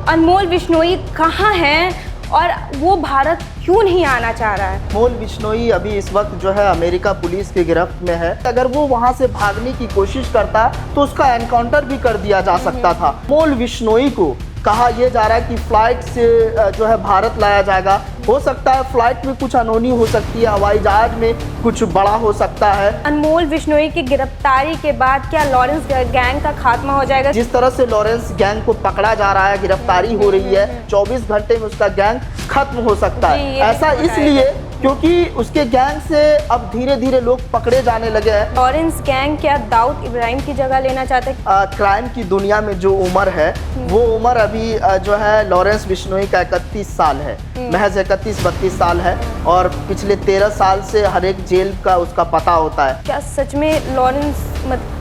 अनमोल विश्नोई कहाँ हैं और वो भारत क्यों नहीं आना चाह रहा है? अनमोल विश्नोई अभी इस वक्त जो है अमेरिका पुलिस की गिरफ्त में है। अगर वो वहां से भागने की कोशिश करता तो उसका एनकाउंटर भी कर दिया जा सकता था। अनमोल विश्नोई को कहा यह जा रहा है कि फ्लाइट से जो है भारत लाया जाएगा। हो सकता है फ्लाइट में कुछ अनहोनी हो सकती है, हवाई जहाज में कुछ बड़ा हो सकता है। अनमोल विश्नोई की गिरफ्तारी के बाद क्या लॉरेंस गैंग का खात्मा हो जाएगा? जिस तरह से लॉरेंस गैंग को पकड़ा जा रहा है, गिरफ्तारी हो रही है, 24 घंटे में उसका गैंग खत्म हो सकता है। ऐसा इसलिए क्योंकि उसके गैंग से अब धीरे धीरे लोग पकड़े जाने लगे हैं। लॉरेंस गैंग क्या दाऊद इब्राहिम की जगह लेना चाहते हैं? क्राइम की दुनिया में जो उम्र है वो उम्र अभी जो है लॉरेंस विश्नोई का 31 साल है, महज 31-32 साल है और पिछले 13 साल से हर एक जेल का उसका पता होता है। क्या सच में लॉरेंस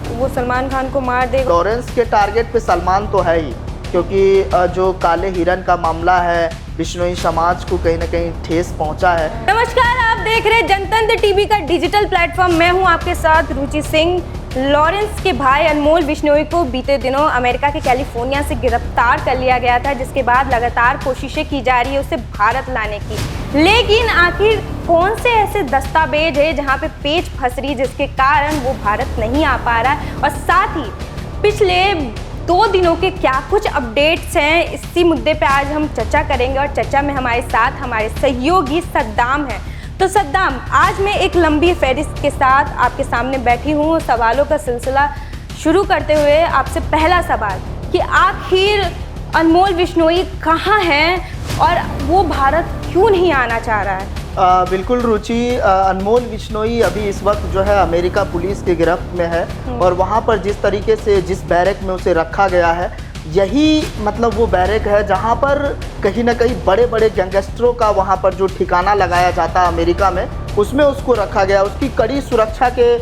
वो सलमान खान को मार देगा? लॉरेंस के टारगेट पे सलमान तो है ही, क्योंकि जो काले हिरन का मामला है विश्नोई समाज को कहीं ना कहीं ठेस पहुंचा है। नमस्कार, आप देख रहे हैं जनतंत्र टीवी का डिजिटल प्लेटफॉर्म। मैं हूं आपके साथ रुचि सिंह। लॉरेंस के भाई अनमोल विश्नोई को बीते दिनों अमेरिका के कैलिफोर्निया से गिरफ्तार कर लिया गया था, जिसके बाद लगातार कोशिशें की जा रही है उसे भारत लाने की। लेकिन आखिर कौन से ऐसे दस्तावेज है जहां पे पेच फंस रही जिसके कारण वो भारत नहीं आ पा रहा है, और साथ ही पिछले 2 दिनों के क्या कुछ अपडेट्स हैं, इसी मुद्दे पे आज हम चर्चा करेंगे। और चर्चा में हमारे साथ हमारे सहयोगी सद्दाम हैं। तो सद्दाम, आज मैं एक लंबी फहरिस्त के साथ आपके सामने बैठी हूँ। सवालों का सिलसिला शुरू करते हुए आपसे पहला सवाल कि आखिर अनमोल विश्नोई कहाँ हैं और वो भारत क्यों नहीं आना चाह रहा है? बिल्कुल रुचि, अनमोल विश्नोई अभी इस वक्त जो है अमेरिका पुलिस की गिरफ्त में है और वहाँ पर जिस तरीके से जिस बैरक में उसे रखा गया है, यही मतलब वो बैरक है जहाँ पर कहीं ना कहीं बड़े बड़े गैंगस्टरों का वहाँ पर जो ठिकाना लगाया जाता है अमेरिका में, उसमें उसको रखा गया। उसकी कड़ी सुरक्षा के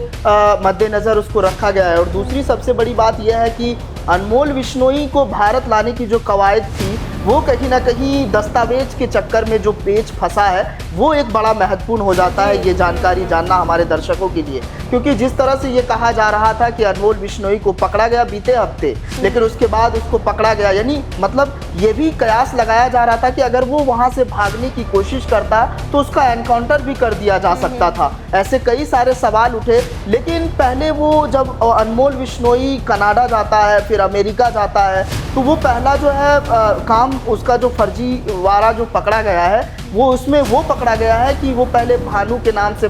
मद्देनज़र उसको रखा गया है। और दूसरी सबसे बड़ी बात यह है कि अनमोल विश्नोई को भारत लाने की जो कवायद थी वो कहीं ना कहीं दस्तावेज के चक्कर में जो पेच फंसा है वो एक बड़ा महत्वपूर्ण हो जाता है। ये जानकारी जानना हमारे दर्शकों के लिए, क्योंकि जिस तरह से ये कहा जा रहा था कि अनमोल विश्नोई को पकड़ा गया बीते हफ्ते, लेकिन उसके बाद उसको पकड़ा गया, यानी मतलब ये भी कयास लगाया जा रहा था कि अगर वो वहाँ से भागने की कोशिश करता तो उसका एनकाउंटर भी कर दिया जा सकता था। ऐसे कई सारे सवाल उठे। लेकिन पहले वो जब अनमोल विश्नोई कनाडा जाता है, फिर अमेरिका जाता है, तो वो पहला जो है काम उसका जो फर्जीवाड़ा जो पकड़ा गया है वो उसमें वो पकड़ा गया है कि वो पहले भानु के नाम से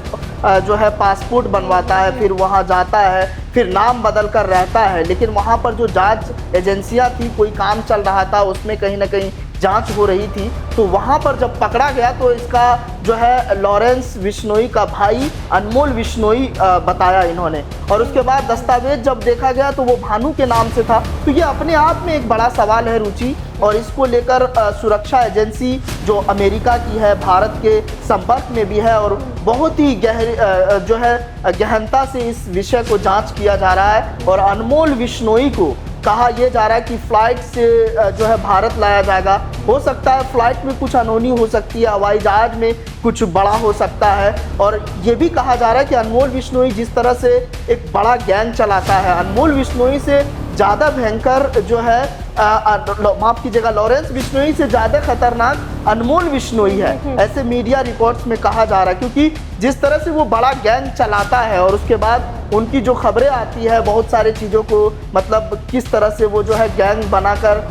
जो है पासपोर्ट बनवाता है, फिर वहाँ जाता है, फिर नाम बदल कर रहता है। लेकिन वहाँ पर जो जांच एजेंसियाँ थी, कोई काम चल रहा था, उसमें कहीं ना कहीं जांच हो रही थी, तो वहाँ पर जब पकड़ा गया तो इसका जो है लॉरेंस विश्नोई का भाई अनमोल विश्नोई बताया इन्होंने। और उसके बाद दस्तावेज जब देखा गया तो वो भानु के नाम से था। तो ये अपने आप में एक बड़ा सवाल है रुचि, और इसको लेकर सुरक्षा एजेंसी जो अमेरिका की है भारत के संपर्क में भी है और बहुत ही जो है गहनता से इस विषय को जांच किया जा रहा है। और अनमोल विश्नोई को कहा यह जा रहा है कि फ्लाइट से जो है भारत लाया जाएगा। हो सकता है फ्लाइट में कुछ अनहोनी हो सकती है, हवाई जहाज में कुछ बड़ा हो सकता है। और ये भी कहा जा रहा है कि अनमोल विश्नोई जिस तरह से एक बड़ा गैंग चलाता है, अनमोल विश्नोई से ज़्यादा भयंकर जो है माफ कीजिएगा, लॉरेंस विश्नोई से ज़्यादा खतरनाक अनमोल विश्नोई है, ऐसे मीडिया रिपोर्ट्स में कहा जा रहा है। क्योंकि जिस तरह से वो बड़ा गैंग चलाता है और उसके बाद उनकी जो खबरें आती है बहुत सारी चीज़ों को, मतलब किस तरह से वो जो है गैंग बनाकर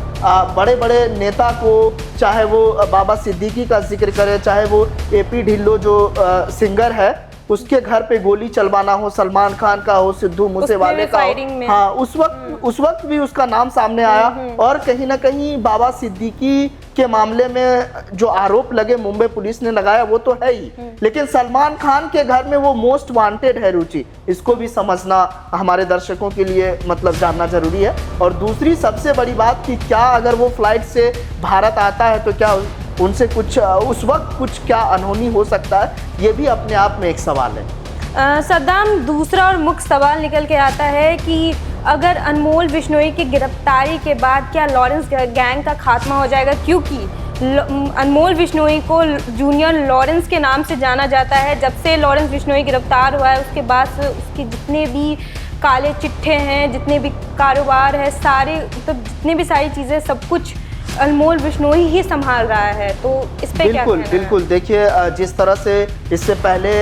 बड़े बड़े नेता को, चाहे वो बाबा सिद्दीकी का जिक्र करें, चाहे वो AP ढिल्लो जो सिंगर है उसके घर पे गोली चलवाना हो, सलमान खान का हो, सिद्धू मूसेवाले का हो, हाँ उस वक्त भी उसका नाम सामने आया। और कहीं ना कहीं बाबा सिद्दीकी के मामले में जो आरोप लगे मुंबई पुलिस ने लगाया वो तो है ही, लेकिन सलमान खान के घर में वो मोस्ट वांटेड है रुचि। इसको भी समझना हमारे दर्शकों के लिए मतलब जानना जरूरी है। और दूसरी सबसे बड़ी बात कि क्या अगर वो फ्लाइट से भारत आता है तो क्या उनसे कुछ उस वक्त कुछ क्या अनहोनी हो सकता है, ये भी अपने आप में एक सवाल है। सद्दाम, दूसरा और मुख्य सवाल निकल के आता है कि अगर अनमोल विश्नोई की गिरफ्तारी के बाद क्या लॉरेंस गैंग का खात्मा हो जाएगा, क्योंकि अनमोल विश्नोई को जूनियर लॉरेंस के नाम से जाना जाता है। जब से लॉरेंस विश्नोई गिरफ्तार हुआ है उसके बाद से उसके जितने भी काले चिट्ठे हैं, जितने भी कारोबार है, सारे मतलब जितने भी सारी चीज़ें सब कुछ अनमोल बिश्नोई ही संभाल रहा है, तो इस पे क्या बिल्कुल कहना है? बिल्कुल। देखिए जिस तरह से इससे पहले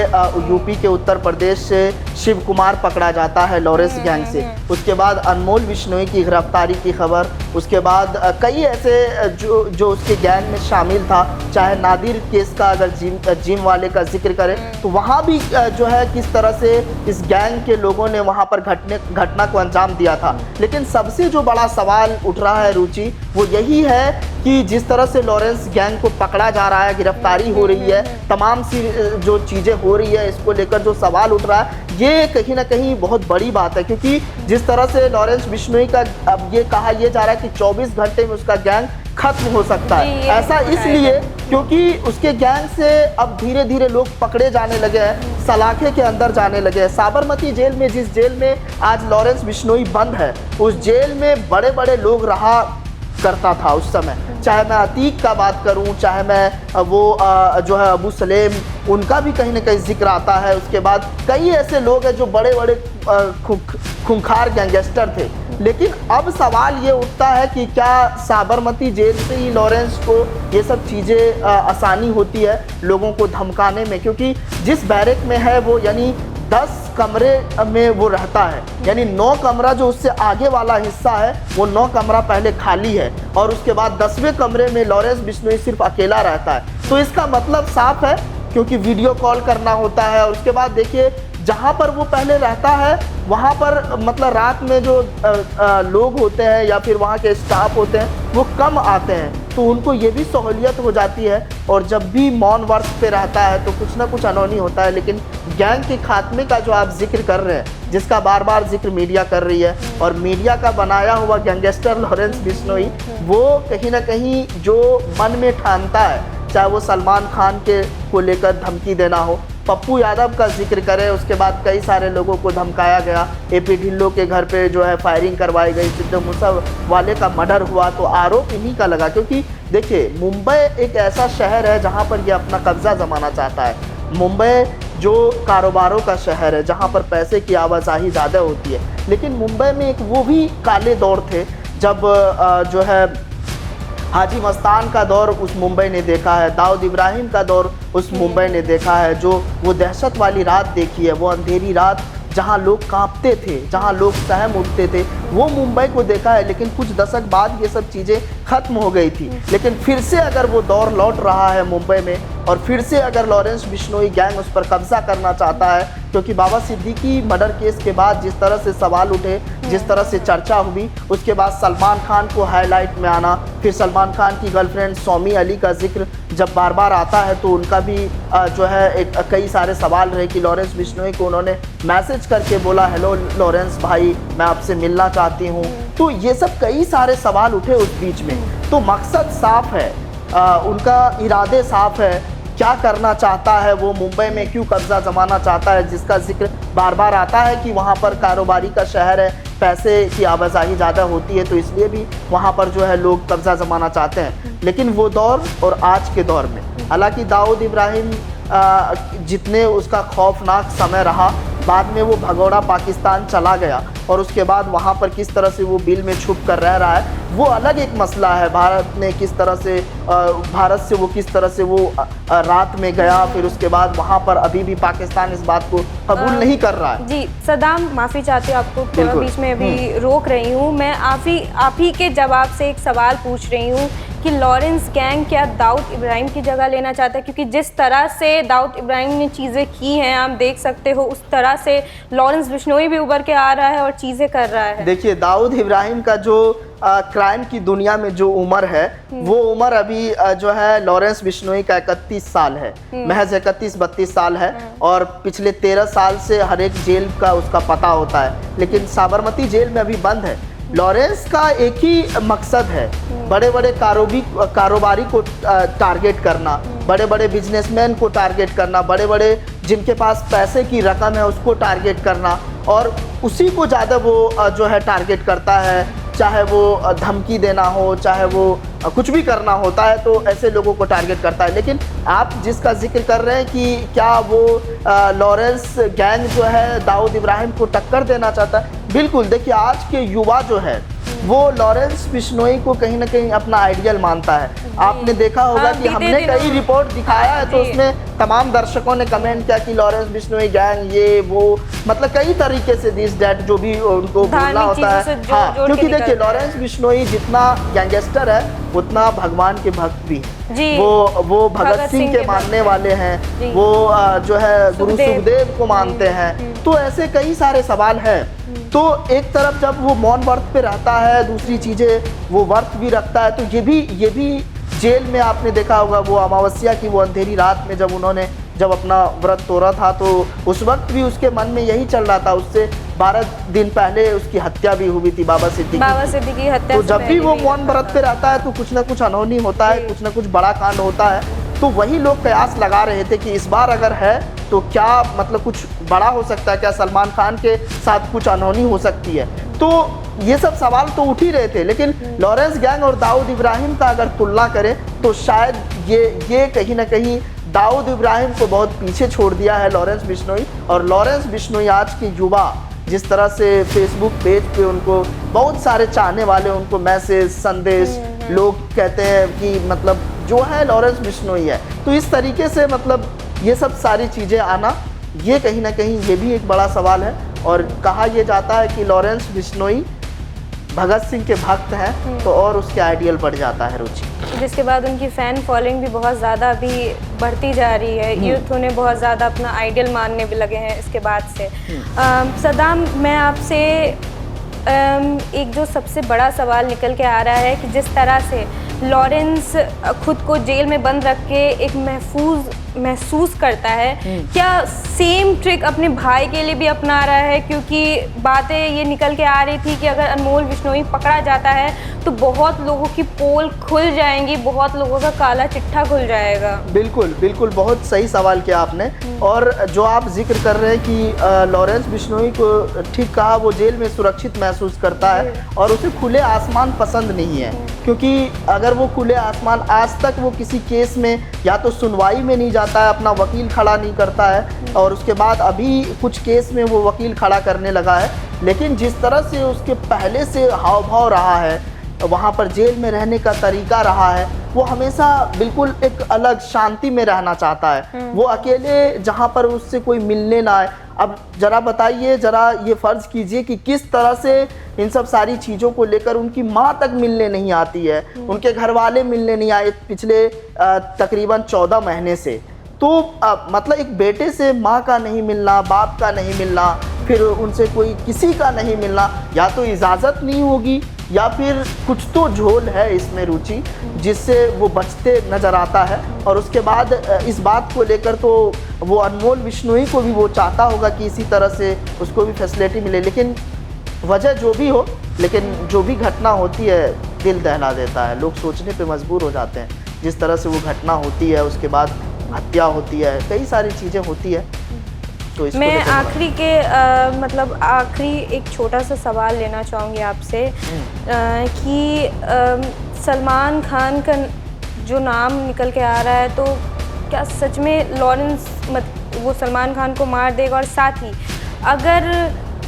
यूपी के उत्तर प्रदेश से शिव कुमार पकड़ा जाता है लॉरेंस गैंग से, उसके बाद अनमोल बिश्नोई की गिरफ्तारी की खबर, उसके बाद कई ऐसे जो उसके गैंग में शामिल था, चाहे नादिर केस का अगर जिम वाले का जिक्र करें तो वहाँ भी जो है किस तरह से इस गैंग के लोगों ने वहाँ पर घटना को अंजाम दिया था। लेकिन सबसे जो बड़ा सवाल उठ रहा है रुचि, वो यही है कि जिस तरह से लॉरेंस गैंग को पकड़ा जा रहा है, गिरफ्तारी हो रही है, तमाम सी जो चीज़ें हो रही है, इसको लेकर जो सवाल उठ रहा है, ये कहीं ना कहीं बहुत बड़ी बात है। क्योंकि जिस तरह से लॉरेंस बिश्नोई का अब ये कहा यह जा रहा है कि 24 घंटे में उसका गैंग खत्म हो सकता है। ऐसा इसलिए क्योंकि उसके गैंग से अब धीरे धीरे लोग पकड़े जाने लगे हैं, सलाखे के अंदर जाने लगे हैं। साबरमती जेल में, जिस जेल में आज लॉरेंस बिश्नोई बंद है, उस जेल में बड़े बड़े लोग रहा करता था उस समय। चाहे मैं अतीक का बात करूं, चाहे मैं वो जो है अबू सलेम, उनका भी कहीं ना कहीं जिक्र आता है। उसके बाद कई ऐसे लोग हैं जो बड़े बड़े खूंखार गैंगस्टर थे। लेकिन अब सवाल ये उठता है कि क्या साबरमती जेल से ही लॉरेंस को ये सब चीज़ें आसानी होती है लोगों को धमकाने में? क्योंकि जिस बैरक में है वो, यानी 10 कमरे में वो रहता है, यानी 9 कमरा जो उससे आगे वाला हिस्सा है वो 9 कमरा पहले खाली है, और उसके बाद 10वें कमरे में लॉरेंस बिश्नोई सिर्फ अकेला रहता है। तो इसका मतलब साफ है, क्योंकि वीडियो कॉल करना होता है। और उसके बाद देखिए जहाँ पर वो पहले रहता है वहाँ पर मतलब रात में जो लोग होते हैं या फिर वहाँ के स्टाफ होते हैं वो कम आते हैं, तो उनको ये भी सहूलियत हो जाती है। और जब भी मौन वर्ष पे रहता है तो कुछ ना कुछ अनहोनी होता है। लेकिन गैंग के खात्मे का जो आप जिक्र कर रहे हैं, जिसका बार बार जिक्र मीडिया कर रही है, और मीडिया का बनाया हुआ गैंगस्टर लॉरेंस बिश्नोई, वो कहीं ना कहीं जो मन में ठानता है, चाहे वो सलमान खान के को लेकर धमकी देना हो, पप्पू यादव का जिक्र करें, उसके बाद कई सारे लोगों को धमकाया गया, एपी ढिल्लों के घर पे जो है फायरिंग करवाई गई, सिद्धू मूसा वाले का मर्डर हुआ, तो आरोप इन्हीं का लगा। क्योंकि देखिए मुंबई एक ऐसा शहर है जहां पर ये अपना कब्जा जमाना चाहता है। मुंबई जो कारोबारों का शहर है, जहां पर पैसे की आवाजाही ज़्यादा होती है। लेकिन मुंबई में एक वो भी काले दौर थे जब जो है हाजी मस्तान का दौर उस मुंबई ने देखा है, दाऊद इब्राहिम का दौर उस मुंबई ने देखा है, जो वो दहशत वाली रात देखी है, वो अंधेरी रात जहां लोग कांपते थे, जहां लोग सहम उठते थे, वो मुंबई को देखा है। लेकिन कुछ दशक बाद ये सब चीज़ें खत्म हो गई थी। लेकिन फिर से अगर वो दौर लौट रहा है मुंबई में, और फिर से अगर लॉरेंस बिश्नोई गैंग उस पर कब्जा करना चाहता है, क्योंकि बाबा सिद्दीकी मर्डर केस के बाद जिस तरह से सवाल उठे, जिस तरह से चर्चा हुई, उसके बाद सलमान खान को हाईलाइट में आना, फिर सलमान खान की गर्लफ्रेंड सौमी अली का जिक्र जब बार बार आता है तो उनका भी जो है एक कई सारे सवाल रहे कि लॉरेंस बिश्नोई को उन्होंने मैसेज करके बोला, हेलो लॉरेंस भाई, मैं आपसे मिलना चाहती हूँ। तो ये सब कई सारे सवाल उठे उस बीच में। तो मकसद साफ है, उनका इरादे साफ है, क्या करना चाहता है वो, मुंबई में क्यों कब्जा जमाना चाहता है, जिसका जिक्र बार बार आता है कि वहाँ पर कारोबारी का शहर है, पैसे की आवाजाही ज़्यादा होती है, तो इसलिए भी वहाँ पर जो है लोग कब्जा जमाना चाहते हैं। लेकिन वो दौर और आज के दौर में, हालांकि दाऊद इब्राहिम जितने उसका खौफनाक समय रहा, बाद में वो भगोड़ा पाकिस्तान चला गया, और उसके बाद वहाँ पर किस तरह से वो बिल में छुप कर रह रहा है वो अलग एक मसला है। भारत ने किस तरह से भारत से वो किस तरह से वो रात में गया, फिर उसके बाद वहाँ पर अभी भी पाकिस्तान इस बात को कबूल नहीं कर रहा है। जी सदाम, माफ़ी चाहती हूँ, आपको थोड़ा बीच में अभी रोक रही हूँ। मैं आप ही के जवाब से एक सवाल पूछ रही हूँ कि लॉरेंस गैंग क्या दाऊद इब्राहिम की जगह लेना चाहता है? क्योंकि जिस तरह से दाऊद इब्राहिम ने चीज़ें की हैं, आप देख सकते हो, उस तरह से लॉरेंस बिश्नोई भी उभर के आ रहा है और चीज़ें कर रहा है। देखिए दाऊद इब्राहिम का जो क्राइम की दुनिया में जो उम्र है, वो उम्र अभी जो है लॉरेंस बिश्नोई का 31 साल है, महज 31-32 साल है, और पिछले 13 साल से हर एक जेल का उसका पता होता है। लेकिन साबरमती जेल में अभी बंद है। लॉरेंस का एक ही मकसद है, बड़े बड़े कारोबारी को टारगेट करना, बड़े बड़े बिजनेसमैन को टारगेट करना, बड़े बड़े जिनके पास पैसे की रकम है उसको टारगेट करना, और उसी को ज़्यादा वो जो है टारगेट करता है। चाहे वो धमकी देना हो, चाहे वो कुछ भी करना होता है तो ऐसे लोगों को टारगेट करता है। लेकिन आप जिसका जिक्र कर रहे हैं कि क्या वो लॉरेंस गैंग जो है दाऊद इब्राहिम को टक्कर देना चाहता है, बिल्कुल। देखिए आज के युवा जो है वो लॉरेंस बिश्नोई को कहीं ना कहीं अपना आइडियल मानता है। आपने देखा होगा कि हमने कई रिपोर्ट दिखाया है तो उसमें तमाम दर्शकों ने कमेंट किया कि लॉरेंस बिश्नोई गैंग ये वो, मतलब कई तरीके से दिस डैट जो भी उनको बोलना होता है। हाँ, क्योंकि देखिए लॉरेंस बिश्नोई जितना गैंगस्टर है उतना भगवान के भक्त भी है। वो भगत सिंह के मानने वाले हैं, वो जो है गुरु सुखदेव को मानते हैं। तो ऐसे कई सारे सवाल हैं। तो एक तरफ जब वो मौन व्रत पे रहता है, दूसरी चीजें वो व्रत भी रखता है, तो ये भी जेल में आपने देखा होगा वो अमावस्या की वो अंधेरी रात में जब अपना व्रत तोड़ा था तो उस वक्त भी उसके मन में यही चल रहा था। उससे 12 दिन पहले उसकी हत्या भी हुई थी, बाबा सिद्दीकी की हत्या। तो जब भी वो मौन व्रत पे रहता है तो कुछ ना कुछ अनहोनी होता है, कुछ ना कुछ बड़ा कांड होता है। तो वही लोग कयास लगा रहे थे कि इस बार अगर है तो क्या मतलब कुछ बड़ा हो सकता है, क्या सलमान खान के साथ कुछ अनहोनी हो सकती है। तो ये सब सवाल तो उठ ही रहे थे। लेकिन लॉरेंस गैंग और दाऊद इब्राहिम का अगर तुलना करें तो शायद ये कहीं ना कहीं दाऊद इब्राहिम को बहुत पीछे छोड़ दिया है लॉरेंस बिश्नोई। और लॉरेंस बिश्नोई आज की युवा जिस तरह से फेसबुक पेज पे उनको बहुत सारे चाहने वाले, उनको मैसेज संदेश लोग कहते हैं कि मतलब जो है लॉरेंस बिश्नोई है। तो इस तरीके से मतलब ये सब सारी चीज़ें आना, ये कहीं ना कहीं ये भी एक बड़ा सवाल है। और कहा यह जाता है कि लॉरेंस बिश्नोई भगत सिंह के भक्त हैं तो और उसके आइडियल बढ़ जाता है रुचि। जिसके बाद उनकी फ़ैन फॉलोइंग भी बहुत ज़्यादा अभी बढ़ती जा रही है। यूथ उन्हें बहुत ज़्यादा अपना आइडियल मानने भी लगे हैं इसके बाद से। सदाम, मैं आपसे एक जो सबसे बड़ा सवाल निकल के आ रहा है कि जिस तरह से लॉरेंस खुद को जेल में बंद रख के एक महसूस करता है, क्या सेम ट्रिक अपने भाई के लिए भी अपना रहा है? क्योंकि बातें ये निकल के आ रही थी कि अगर अनमोल बिश्नोई पकड़ा जाता है तो बहुत लोगों की पोल खुल जाएंगी, बहुत लोगों का काला चिट्ठा खुल जाएगा। बिल्कुल बिल्कुल, बहुत सही सवाल किया आपने। और जो आप जिक्र कर रहे हैं कि लॉरेंस बिश्नोई को ठीक कहा, वो जेल में सुरक्षित महसूस करता है और उसे खुले आसमान पसंद नहीं है। क्योंकि अगर वो खुले आसमान, आज तक वो किसी केस में या तो सुनवाई में नहीं जाता है, अपना वकील खड़ा नहीं करता है, और उसके बाद अभी कुछ केस में वो वकील खड़ा करने लगा है। लेकिन जिस तरह से उसके पहले से हाव भाव रहा है, वहाँ पर जेल में रहने का तरीका रहा है, वो हमेशा बिल्कुल एक अलग शांति में रहना चाहता है। वो अकेले जहाँ पर उससे कोई मिलने ना आए। अब जरा बताइए, जरा ये फ़र्ज़ कीजिए कि किस तरह से इन सब सारी चीज़ों को लेकर उनकी माँ तक मिलने नहीं आती है, उनके घर वाले मिलने नहीं आए पिछले तकरीबन 14 महीने से। तो मतलब एक बेटे से माँ का नहीं मिलना, बाप का नहीं मिलना, फिर उनसे कोई किसी का नहीं मिलना, या तो इजाज़त नहीं होगी या फिर कुछ तो झोल है इसमें रुचि, जिससे वो बचते नज़र आता है। और उसके बाद इस बात को लेकर तो वो अनमोल बिश्नोई को भी वो चाहता होगा कि इसी तरह से उसको भी फैसिलिटी मिले। लेकिन वजह जो भी हो, लेकिन जो भी घटना होती है दिल दहला देता है, लोग सोचने पे मजबूर हो जाते हैं। जिस तरह से वो घटना होती है, उसके बाद हत्या होती है, कई सारी चीज़ें होती है। तो मैं आखिरी के मतलब आखिरी एक छोटा सा सवाल लेना चाहूँगी आपसे कि सलमान खान का जो नाम निकल के आ रहा है, तो क्या सच में लॉरेंस वो सलमान खान को मार देगा? और साथ ही अगर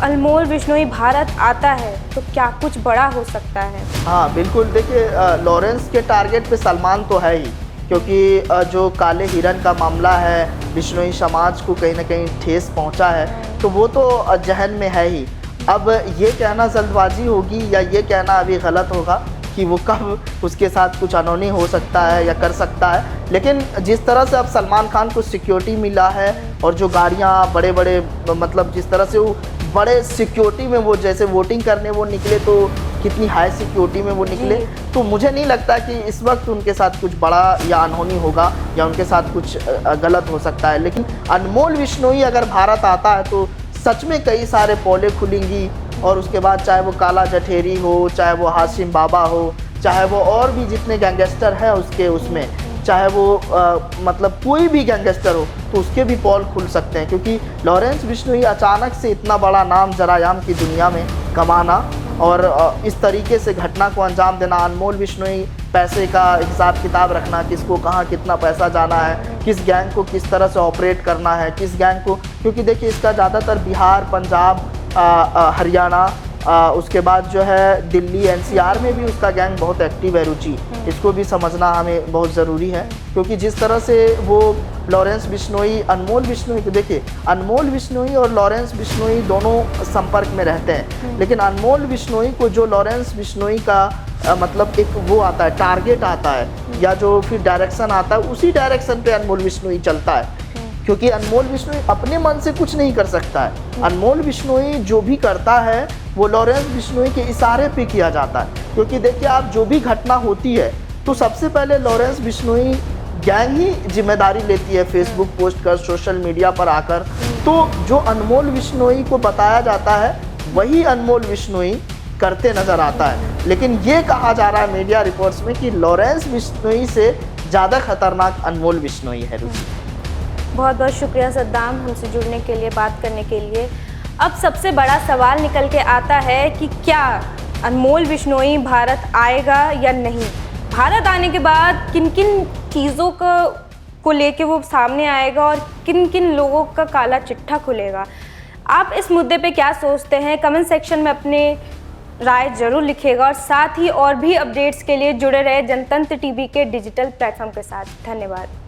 अनमोल बिश्नोई भारत आता है तो क्या कुछ बड़ा हो सकता है? हाँ बिल्कुल, देखिए लॉरेंस के टारगेट पे सलमान तो है ही, क्योंकि जो काले हिरन का मामला है, बिश्नोई समाज को कहीं ना कहीं ठेस पहुंचा है, तो वो तो जहन में है ही। अब ये कहना जल्दबाजी होगी या ये कहना अभी गलत होगा कि वो कब उसके साथ कुछ अनहोनी हो सकता है या कर सकता है। लेकिन जिस तरह से अब सलमान खान को सिक्योरिटी मिला है और जो गाड़ियाँ बड़े बड़े, मतलब जिस तरह से वो बड़े सिक्योरिटी में वो जैसे वोटिंग करने वो निकले, तो कितनी हाई सिक्योरिटी में वो निकले, तो मुझे नहीं लगता कि इस वक्त उनके साथ कुछ बड़ा या अनहोनी होगा या उनके साथ कुछ गलत हो सकता है। लेकिन अनमोल बिश्नोई अगर भारत आता है तो सच में कई सारे पोलें खुलेंगी। और उसके बाद चाहे वो काला जठेरी हो, चाहे वो हाशिम बाबा हो, चाहे वो और भी जितने गैंगस्टर हैं उसमें, चाहे वो मतलब कोई भी गैंगस्टर हो, तो उसके भी पोल खुल सकते हैं। क्योंकि लॉरेंस बिश्नोई अचानक से इतना बड़ा नाम जरायाम की दुनिया में कमाना और इस तरीके से घटना को अंजाम देना, अनमोल बिश्नोई पैसे का हिसाब किताब रखना, किसको कहाँ कितना पैसा जाना है, किस गैंग को किस तरह से ऑपरेट करना है, किस गैंग को, क्योंकि देखिए इसका ज़्यादातर बिहार, पंजाब, हरियाणा उसके बाद जो है दिल्ली एनसीआर में भी उसका गैंग बहुत एक्टिव है रुचि। इसको भी समझना हमें बहुत ज़रूरी है, क्योंकि जिस तरह से वो लॉरेंस बिश्नोई, अनमोल बिश्नोई को देखिए, अनमोल बिश्नोई और लॉरेंस बिश्नोई दोनों संपर्क में रहते हैं, लेकिन अनमोल बिश्नोई को जो लॉरेंस बिश्नोई का मतलब एक वो आता है, टारगेट आता है, या जो फिर डायरेक्शन आता है, उसी डायरेक्शन पे अनमोल बिश्नोई चलता है, क्योंकि अनमोल बिश्नोई अपने मन से कुछ नहीं कर सकता है। अनमोल बिश्नोई जो भी करता है वो लॉरेंस बिश्नोई के इशारे पे किया जाता है, क्योंकि देखिए आप जो भी घटना होती है तो सबसे पहले लॉरेंस बिश्नोई गैंग ही जिम्मेदारी लेती है, फेसबुक पोस्ट कर, सोशल मीडिया पर आकर। तो जो अनमोल बिश्नोई को बताया जाता है वही अनमोल बिश्नोई करते नज़र आता है, लेकिन ये कहा जा रहा है मीडिया रिपोर्ट्स में कि लॉरेंस बिश्नोई से ज़्यादा खतरनाक अनमोल बिश्नोई है। बहुत बहुत शुक्रिया सद्दाम, हमसे जुड़ने के लिए, बात करने के लिए। अब सबसे बड़ा सवाल निकल के आता है कि क्या अनमोल बिश्नोई भारत आएगा या नहीं। भारत आने के बाद किन किन चीज़ों को लेके वो सामने आएगा और किन किन लोगों का काला चिट्ठा खुलेगा। आप इस मुद्दे पे क्या सोचते हैं, कमेंट सेक्शन में अपने राय जरूर लिखिएगा, और साथ ही और भी अपडेट्स के लिए जुड़े रहे जनतंत्र टीवी के डिजिटल प्लेटफॉर्म के साथ। धन्यवाद।